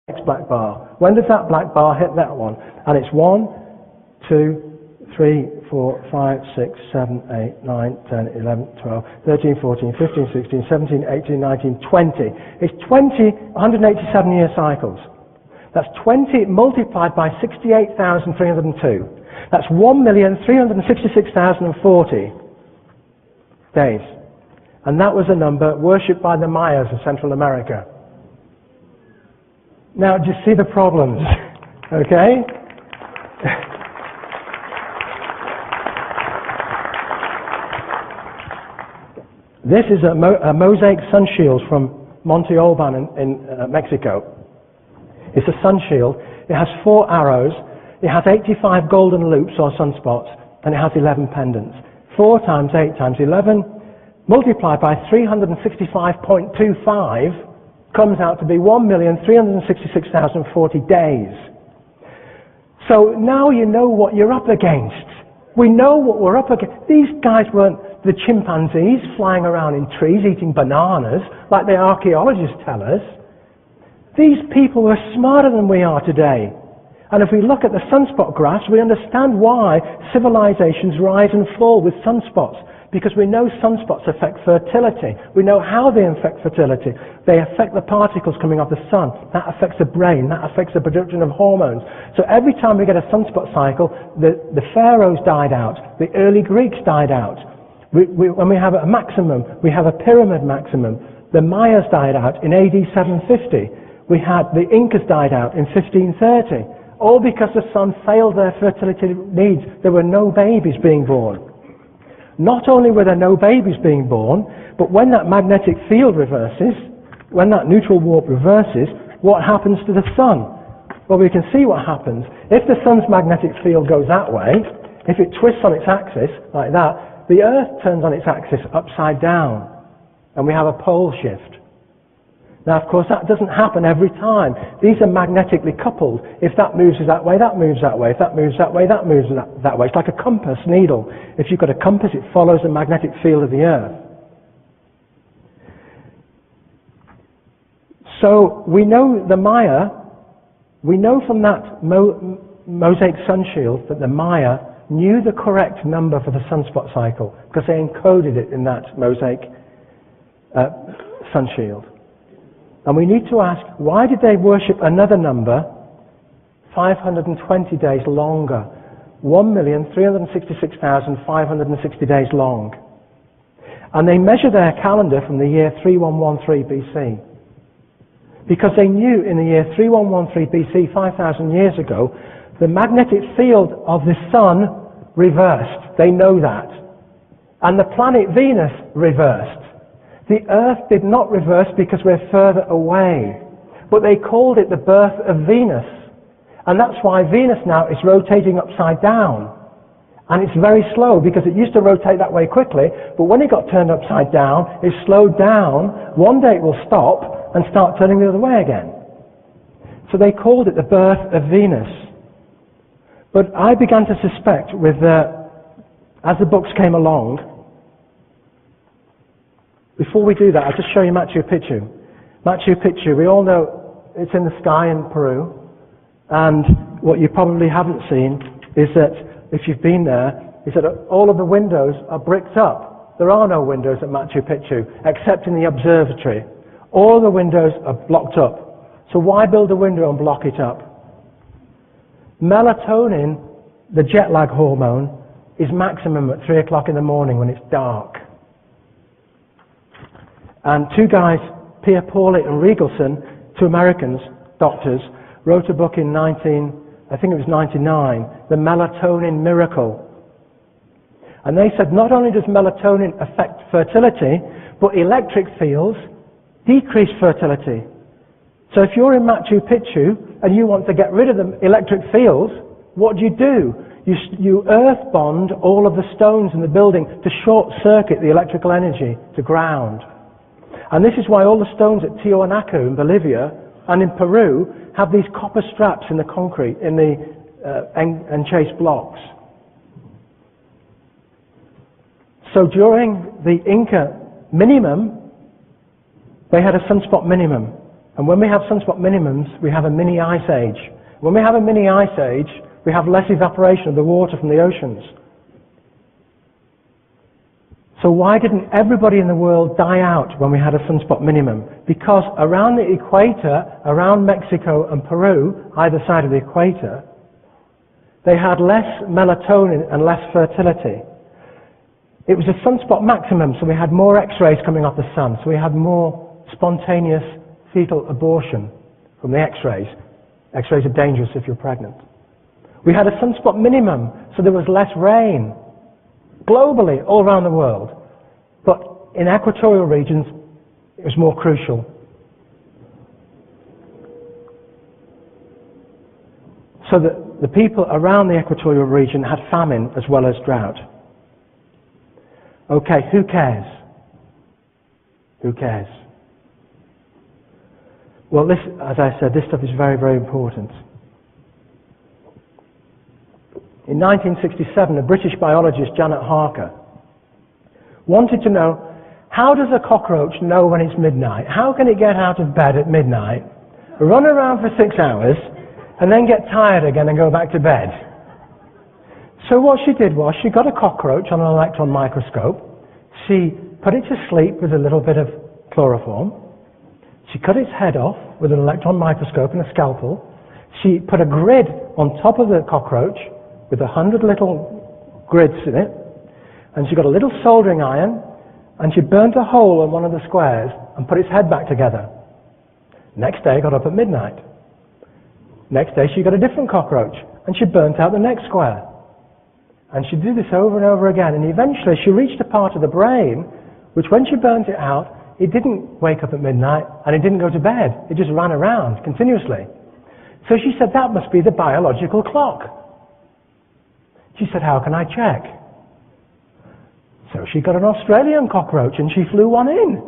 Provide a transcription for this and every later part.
next black bar. When does that black bar hit that one? And it's 1, 2, 3, 4, 5, 6, 7, 8, 9, 10, 11, 12, 13, 14, 15, 16, 17, 18, 19, 20. It's 20 187-year cycles. That's 20 multiplied by 68,302. That's 1,366,040 days. And that was a number worshipped by the Mayas of Central America. Now, do you see the problems? Okay? This is a mosaic sun shield from Monte Alban in Mexico. It's a sun shield. It has 4 arrows. It has 85 golden loops or sunspots, and it has 11 pendants. 4 times 8 times 11 multiplied by 365.25 comes out to be 1,366,040 days. So now you know what you're up against. We know what we're up against. These guys weren't the chimpanzees flying around in trees eating bananas like the archaeologists tell us. These people were smarter than we are today. And if we look at the sunspot graphs, we understand why civilizations rise and fall with sunspots. Because we know sunspots affect fertility. We know how they affect fertility. They affect the particles coming off the sun. That affects the brain. That affects the production of hormones. So every time we get a sunspot cycle, the pharaohs died out. The early Greeks died out. When we have a maximum, we have a pyramid maximum. The Mayas died out in AD 750. The Incas died out in 1530. All because the sun failed their fertility needs. There were no babies being born. Not only were there no babies being born, but when that magnetic field reverses, when that neutral warp reverses, what happens to the sun? Well, we can see what happens. If the sun's magnetic field goes that way, if it twists on its axis like that, the Earth turns on its axis upside down, and we have a pole shift. Now, of course, that doesn't happen every time. These are magnetically coupled. If that moves that way, that moves that way. If that moves that way, that moves that way. It's like a compass needle. If you've got a compass, it follows the magnetic field of the Earth. So we know the Maya, we know from that mosaic sun shield that the Maya knew the correct number for the sunspot cycle because they encoded it in that mosaic sun shield. And we need to ask, why did they worship another number 520 days longer? 1,366,560 days long. And they measure their calendar from the year 3113 BC. Because they knew in the year 3113 BC, 5,000 years ago, the magnetic field of the sun reversed. They know that. And the planet Venus reversed. The Earth did not reverse because we're further away. But they called it the birth of Venus. And that's why Venus now is rotating upside down. And it's very slow because it used to rotate that way quickly, but when it got turned upside down, it slowed down. One day it will stop and start turning the other way again. So they called it the birth of Venus. But I began to suspect as the books came along, before we do that, I'll just show you Machu Picchu. Machu Picchu, we all know it's in the sky in Peru. And what you probably haven't seen is that, if you've been there, is that all of the windows are bricked up. There are no windows at Machu Picchu, except in the observatory. All the windows are blocked up. So why build a window and block it up? Melatonin, the jet lag hormone, is maximum at 3 o'clock in the morning when it's dark. And 2 guys, Pierre Pauly and Riegelson, 2 Americans, doctors, wrote a book in 1999, The Melatonin Miracle. And they said not only does melatonin affect fertility, but electric fields decrease fertility. So if you're in Machu Picchu and you want to get rid of the electric fields, what do? You earth bond all of the stones in the building to short circuit the electrical energy to ground. And this is why all the stones at Tiwanaku in Bolivia and in Peru have these copper straps in the concrete, in the enchased blocks. So during the Inca minimum, they had a sunspot minimum. And when we have sunspot minimums, we have a mini ice age. When we have a mini ice age, we have less evaporation of the water from the oceans. So why didn't everybody in the world die out when we had a sunspot minimum? Because around the equator, around Mexico and Peru, either side of the equator, they had less melatonin and less fertility. It was a sunspot maximum, so we had more X-rays coming off the sun, so we had more spontaneous fetal abortion from the X-rays. X-rays are dangerous if you're pregnant. We had a sunspot minimum, so there was less rain globally, all around the world. But in equatorial regions, it was more crucial. So that the people around the equatorial region had famine as well as drought. Okay, who cares? Who cares? Well, this, as I said, this stuff is very, very important. In 1967, a British biologist, Janet Harker, wanted to know, how does a cockroach know when it's midnight? How can it get out of bed at midnight, run around for 6 hours, and then get tired again and go back to bed? So what she did was, she got a cockroach on an electron microscope, she put it to sleep with a little bit of chloroform, she cut its head off with an electron microscope and a scalpel, she put a grid on top of the cockroach with 100 little grids in it, and she got a little soldering iron, and she burnt a hole in one of the squares and put its head back together. Next day, got up at midnight. Next day, she got a different cockroach, and she burnt out the next square. And she did this over and over again, and eventually she reached a part of the brain which, when she burnt it out, it didn't wake up at midnight, and it didn't go to bed. It just ran around continuously. So she said, that must be the biological clock. She said, how can I check? So she got an Australian cockroach and she flew one in.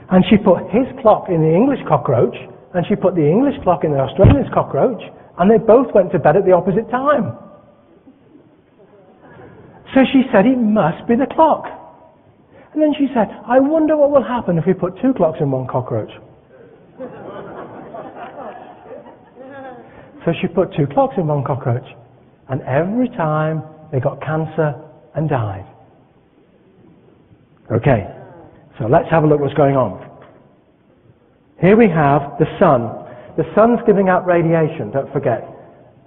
And she put his clock in the English cockroach, and she put the English clock in the Australian cockroach, and they both went to bed at the opposite time. So she said, it must be the clock. And then she said, I wonder what will happen if we put 2 clocks in one cockroach. So she put 2 clocks in one cockroach, and every time they got cancer and died. Okay, so let's have a look what's going on. Here we have the sun. The sun's giving out radiation, don't forget.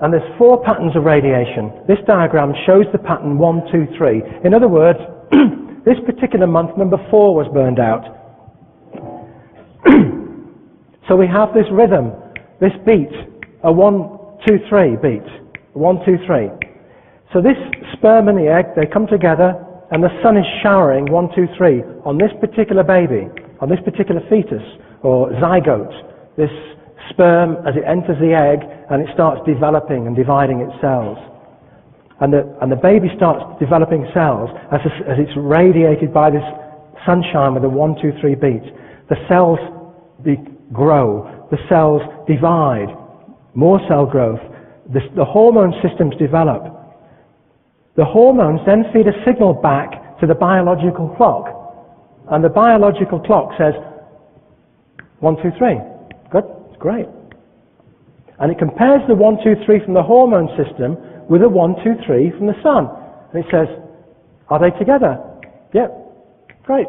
And there's 4 patterns of radiation. This diagram shows the pattern 1, 2, 3. In other words, this particular month, number 4 was burned out. So we have this rhythm, this beat, a 1, 2, 3 beat. 1, 2, 3. So this sperm and the egg, they come together, and the sun is showering 1, 2, 3 on this particular baby, on this particular fetus or zygote. This sperm, as it enters the egg, and it starts developing and dividing its cells. And the baby starts developing cells as it's radiated by this sunshine with a 1, 2, 3 beat. The cells grow, the cells divide, more cell growth, the hormone systems develop. The hormones then feed a signal back to the biological clock, and the biological clock says 1, 2, 3. Good, it's great. And it compares the 1, 2, 3 from the hormone system with a 1, 2, 3 from the sun. And it says, are they together? Yep, great.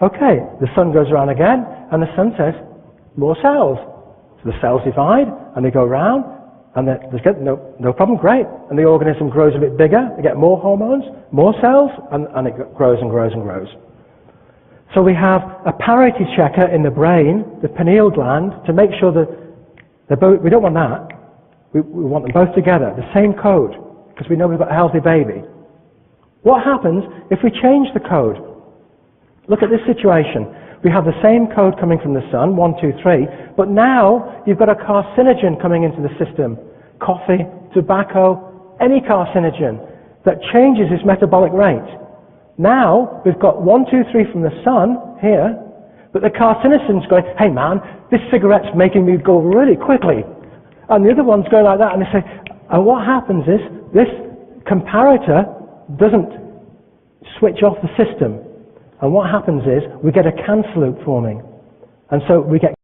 Okay, the sun goes around again, and the sun says, more cells. So the cells divide, and they go around, and there's no problem, great. And the organism grows a bit bigger, they get more hormones, more cells, and it grows and grows and grows. So we have a parity checker in the brain, the pineal gland, to make sure that they're both, we don't want that. We want them both together, the same code, because we know we've got a healthy baby. What happens if we change the code? Look at this situation. We have the same code coming from the sun, 1, 2, 3, but now you've got a carcinogen coming into the system. Coffee, tobacco, any carcinogen that changes its metabolic rate. Now we've got 1, 2, 3 from the sun here, but the carcinogen's going, hey man, this cigarette's making me go really quickly. And the other one's going like that, and they say, and what happens is this comparator doesn't switch off the system. And what happens is we get a cancer loop forming. And so we get